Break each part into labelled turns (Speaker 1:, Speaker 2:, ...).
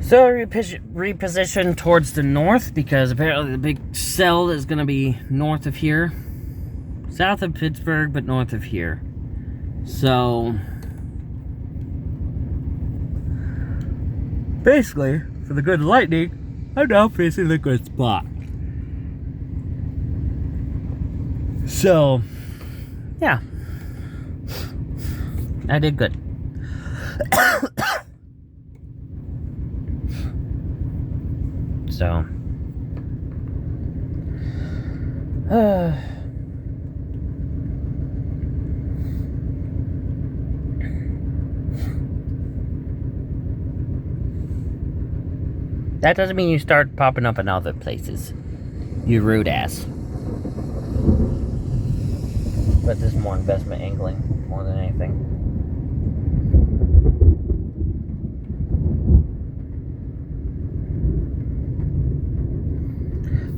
Speaker 1: So I repositioned towards the north because apparently the big cell is going to be north of here. South of Pittsburg, but north of here. So basically, for the good lightning, I'm now facing the good spot. So, yeah. I did good. So, that doesn't mean you start popping up in other places. You rude ass. But this is more investment angling more than anything.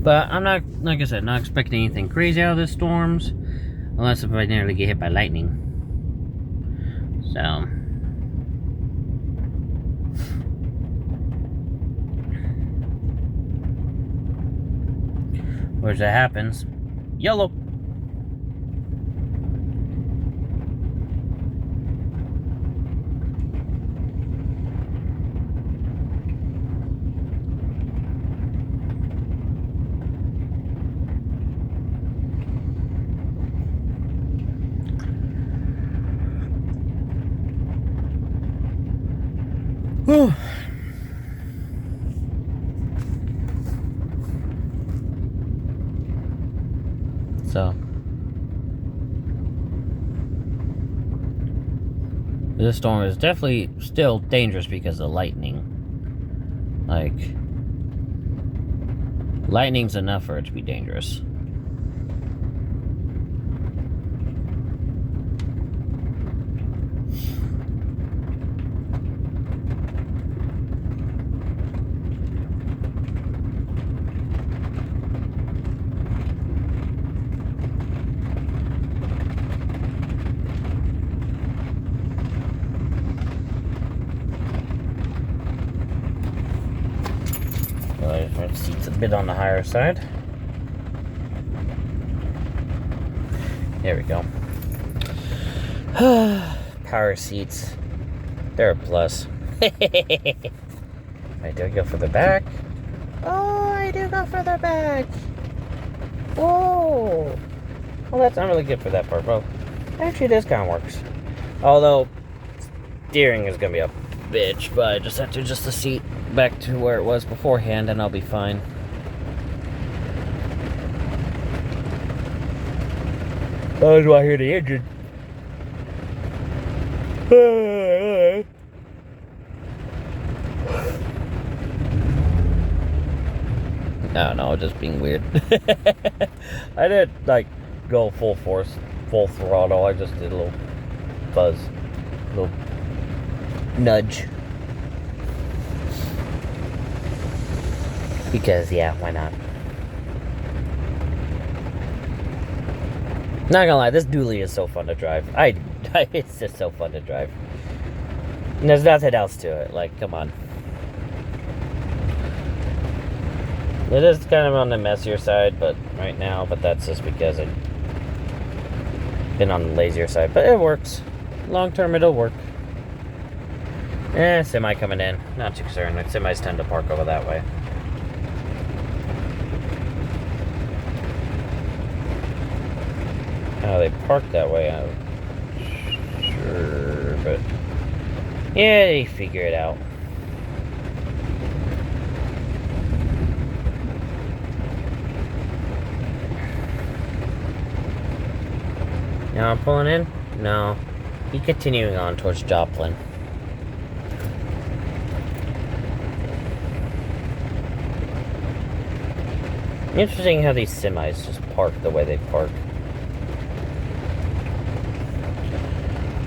Speaker 1: But I'm not, like I said, not expecting anything crazy out of the storms. Unless if I nearly get hit by lightning. So. Where that happens. YOLO! Whew. So, this storm is definitely still dangerous because of lightning. Like, lightning's enough for it to be dangerous. Front seat's a bit on the higher side. There we go. Power seats. They're a plus. I do go for the back. Oh, I do go for the back. Whoa. Well, that's not really good for that part, bro. Actually, this kind of works. Although, steering is going to be a bitch, but I just have to adjust the seat back to where it was beforehand and I'll be fine. Oh, do I hear the engine? No, just being weird. I didn't like go full force, full throttle. I just did a little buzz, a little nudge. Because, yeah, why not? Not gonna lie, this dually is so fun to drive. It's just so fun to drive. And there's nothing else to it. Like, come on. It is kind of on the messier side, but right now, but that's just because I've been on the lazier side. But it works. Long term, it'll work. Semi coming in. Not too concerned. Semis tend to park over that way. How they park that way, I'm sure, but yeah, they figure it out. Now I'm pulling in? No. He's continuing on towards Joplin. Interesting how these semis just park the way they park.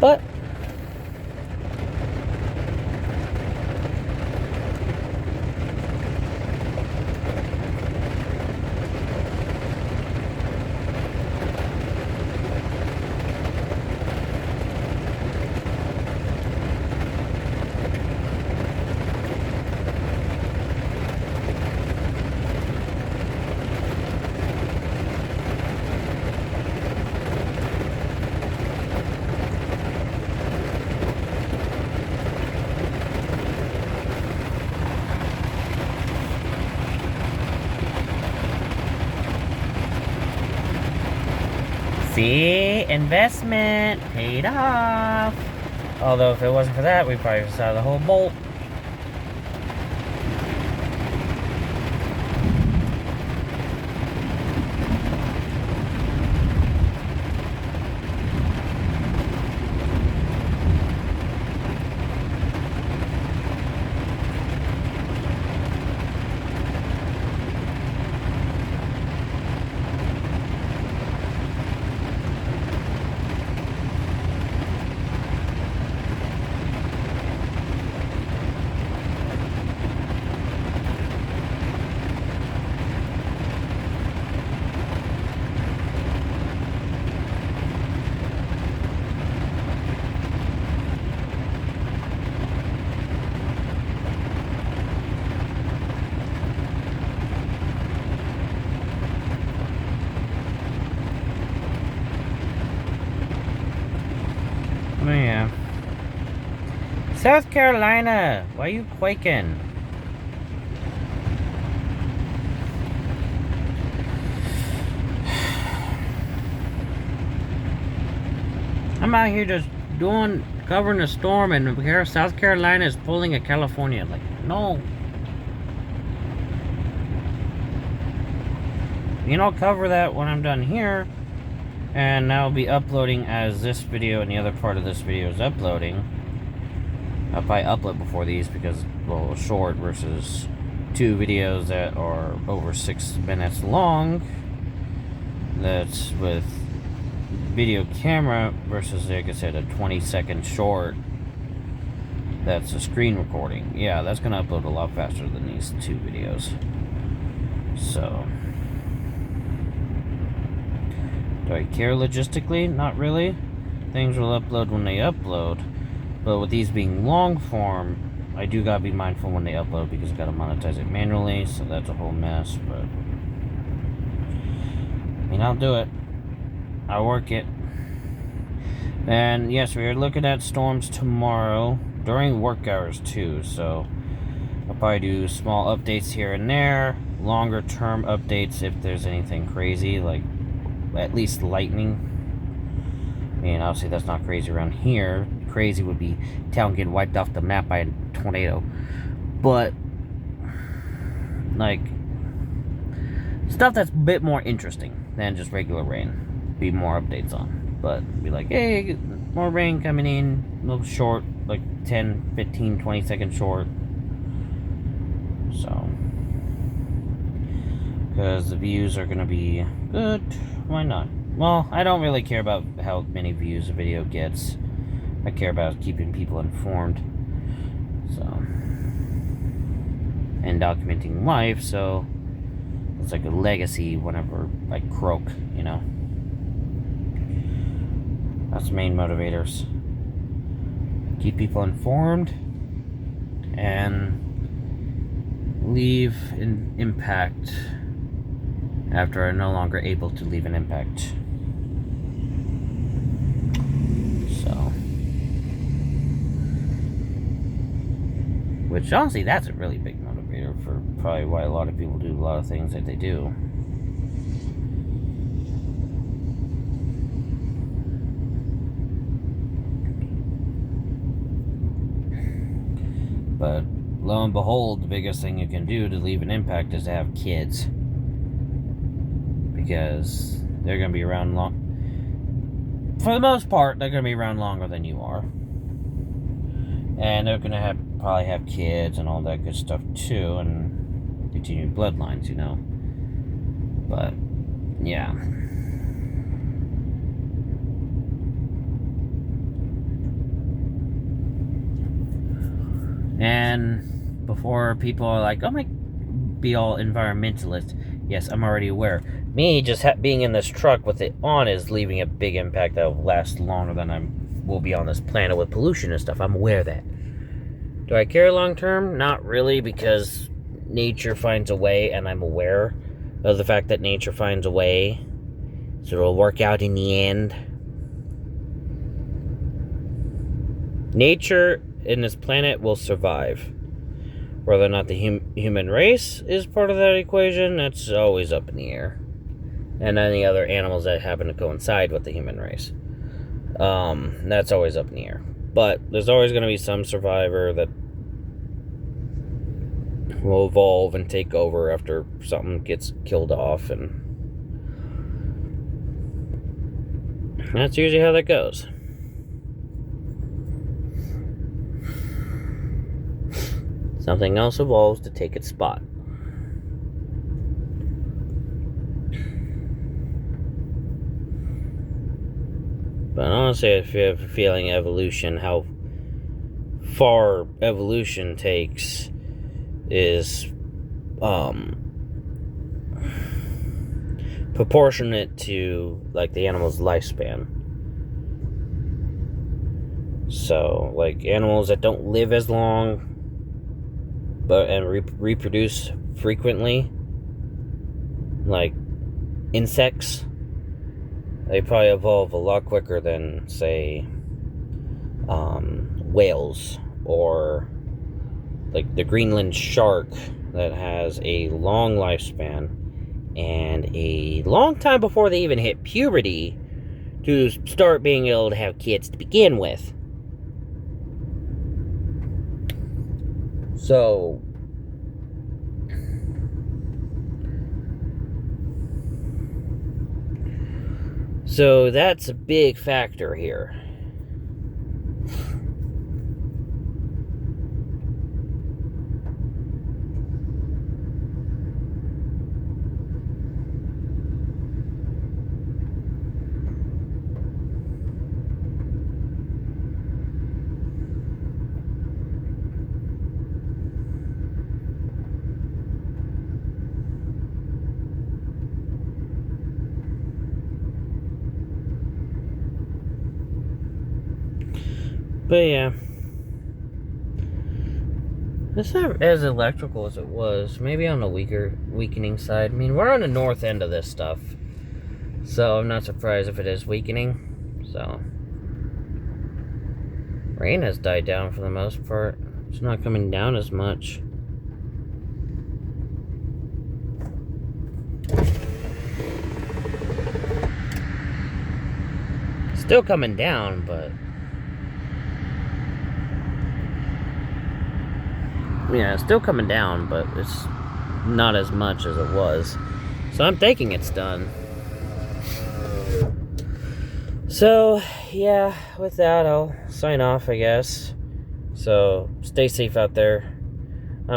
Speaker 1: But See? Investment paid off. Although if it wasn't for that, we probably saw the whole bolt. Oh yeah. South Carolina, why are you quaking? I'm out here just covering a storm, and here South Carolina is pulling at California. Like, no. You know, I'll cover that when I'm done here. And I'll be uploading as this video and the other part of this video is uploading. I'll probably upload before these because, well, short versus 2 videos that are over 6 minutes long. That's with video camera versus, like I said, a 20-second short. That's a screen recording. Yeah, that's going to upload a lot faster than these 2 videos. So... do I care logistically? Not really. Things will upload when they upload. But with these being long form, I do gotta be mindful when they upload because I gotta monetize it manually, so that's a whole mess, but... I mean, I'll do it. I'll work it. And yes, we are looking at storms tomorrow, during work hours too, so... I'll probably do small updates here and there, longer term updates if there's anything crazy, like at least lightning. I mean, obviously that's not crazy around here. Crazy would be town getting wiped off the map by a tornado. But, like, stuff that's a bit more interesting than just regular rain. Be more updates on. But, be like, hey, more rain coming in. A little short, like 10, 15, 20 seconds short. So, because the views are going to be good. Why not? Well, I don't really care about how many views a video gets. I care about keeping people informed. So, and documenting life, so it's like a legacy whenever I croak, you know. That's the main motivators. Keep people informed and leave an impact after I'm no longer able to leave an impact. So, which honestly, that's a really big motivator for probably why a lot of people do a lot of things that they do. But lo and behold, the biggest thing you can do to leave an impact is to have kids. Because they're going to be around long. For the most part, they're going to be around longer than you are. And they're going to probably have kids and all that good stuff too. And continue bloodlines, you know. But, yeah. And before people are like, oh my, be all environmentalist. Yes, I'm already aware. Me just being in this truck with it on is leaving a big impact that will last longer than I will be on this planet with pollution and stuff. I'm aware of that. Do I care long term? Not really, because nature finds a way, and I'm aware of the fact that nature finds a way. So it'll work out in the end. Nature in this planet will survive. Whether or not the human race is part of that equation, that's always up in the air. and any other animals that happen to coincide with the human race. That's always up in the air. But there's always going to be some survivor that will evolve and take over after something gets killed off, and that's usually how that goes. Something else evolves to take its spot. But honestly, if you have a feeling evolution, how far evolution takes is proportionate to like the animal's lifespan. So like animals that don't live as long and reproduce frequently, like insects, they probably evolve a lot quicker than, say, whales, or like the Greenland shark that has a long lifespan and a long time before they even hit puberty to start being able to have kids to begin with. So that's a big factor here. But yeah, it's not as electrical as it was. Maybe on the weakening side. I mean, we're on the north end of this stuff, so I'm not surprised if it is weakening. So, rain has died down for the most part. It's not coming down as much. Still coming down, but yeah, it's still coming down, but it's not as much as it was. So I'm thinking it's done. So, yeah, with that, I'll sign off, I guess. So, stay safe out there.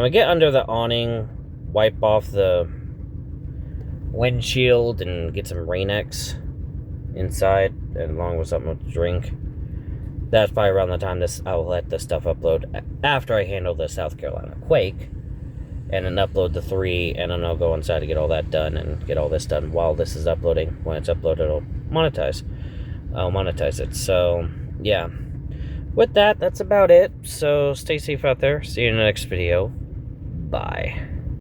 Speaker 1: Get under the awning, wipe off the windshield, and get some Rain-X inside, along with something to drink. That's probably around the time I'll let this stuff upload after I handle the South Carolina quake, and then upload the 3, and then I'll go inside to get all that done, and get all this done while this is uploading. When it's uploaded, I'll monetize it. So, yeah. With that, that's about it. So, stay safe out there. See you in the next video. Bye.